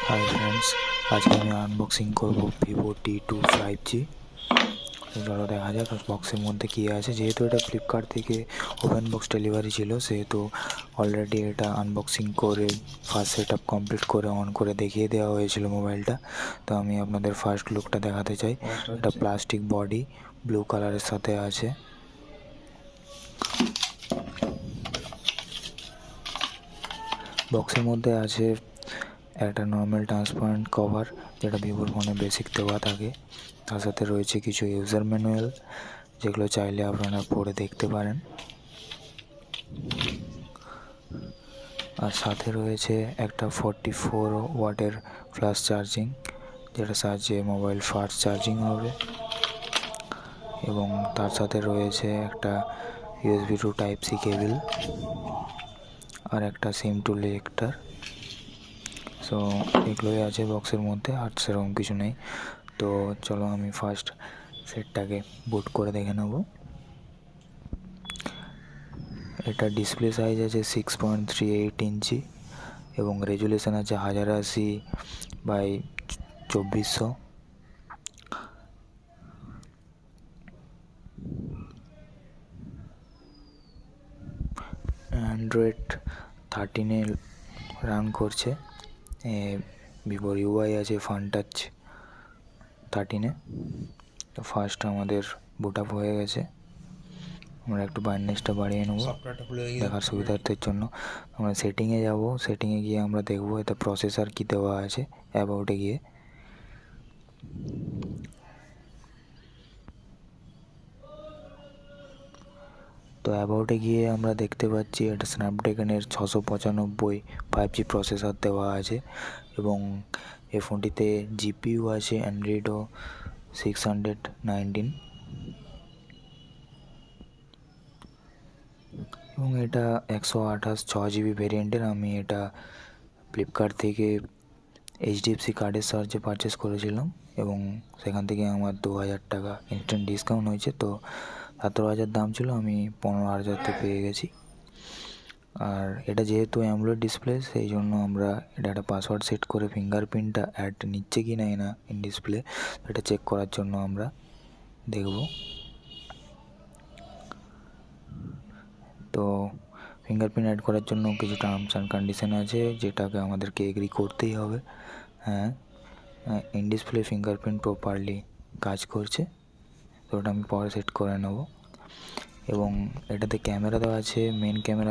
Hi friends, আজকে আমি unboxing করব ভিভো T2 5G। চলো দেখা যাক বক্সের মধ্যে কী আছে। যেহেতু এটা ফ্লিপকার্ট থেকে ওপেন বক্স ডেলিভারি ছিল, সেহেতু অলরেডি এটা আনবক্সিং করে ফার্স্ট সেট আপ কমপ্লিট করে অন করে দেখিয়ে দেওয়া হয়েছিল মোবাইলটা। তো আমি আপনাদের ফার্স্ট লুকটা দেখাতে চাই। এটা প্লাস্টিক বডি ব্লু কালারের সাথে আছে। বক্সের মধ্যে আছে একটা নর্মাল ট্রান্সপারেন্ট কভার, যেটা ভিভোর ফোনে বেসিক দেওয়া থাকে। তার সাথে রয়েছে কিছু ইউজার ম্যানুয়াল, যেগুলো চাইলে আপনারা পড়ে দেখতে পারেন। আর সাথে রয়েছে একটা 44 ওয়াটের ফ্লাশ চার্জিং, যেটা সাহায্যে মোবাইল ফাস্ট চার্জিং হবে। এবং তার সাথে রয়েছে একটা USB to type C cable আর একটা সিম টু লেক্টার। সো এগুলোই আছে বক্সের মধ্যে, আর সেরকম কিছু নেই। তো চলো আমি ফার্স্ট সেটটাকে বুট করে দেখে নেব। এটা ডিসপ্লে সাইজ আছে 6.38 ইঞ্চি এবং রেজুলেশন আছে 1080x2400। অ্যান্ড্রয়েড 13-এ রান করছে। ভিভোর UI আছে ফানটাচ 13-এ। তো ফার্স্ট আমাদের বুট আপ হয়ে গেছে। আমরা একটু ব্রাইটনেসটা বাড়িয়ে নেব দেখার সুবিধার্থের জন্য। আমরা সেটিংয়ে যাব, সেটিংয়ে গিয়ে আমরা দেখব এতে প্রসেসর কী দেওয়া আছে। অ্যাবাউটে গিয়ে অ্যাবাউটে গিয়ে আমরা দেখতে পাচ্ছি এটা স্ন্যাপড্রাগনের 695 5G প্রসেসর দেওয়া আছে এবং এই ফোনটিতে GPU আছে অ্যান্ড্রয়েডও 619 এবং এটা 128 6GB ভেরিয়েন্টের। আমি এটা ফ্লিপকার্ট থেকে HDFC কার্ডের সাহায্যে পারচেস করেছিলাম এবং সেখান থেকে আমার 2000 টাকা ইনস্ট্যান্ট ডিসকাউন্ট হয়েছে। তো 17,000 দাম ছিল, আমি 15,000-তে পেয়ে গেছি। আর এটা যেহেতু অ্যামোলেড ডিসপ্লে, সেই জন্য আমরা এটা একটা পাসওয়ার্ড সেট করে ফিঙ্গারপ্রিন্টটা অ্যাড নিচ্ছে কি না ইন ডিসপ্লে, এটা চেক করার জন্য আমরা দেখব। তো ফিঙ্গারপ্রিন্ট অ্যাড করার জন্য কিছু টার্মস অ্যান্ড কন্ডিশন আছে, যেটাকে আমাদেরকে এগ্রি করতেই হবে। হ্যাঁ, ইন ডিসপ্লে ফিঙ্গারপ্রিন্ট প্রপারলি কাজ করছে, তো ওটা আমি পরে সেট করে নেব। এবং এটাতে ক্যামেরা দেওয়া আছে, মেন ক্যামেরা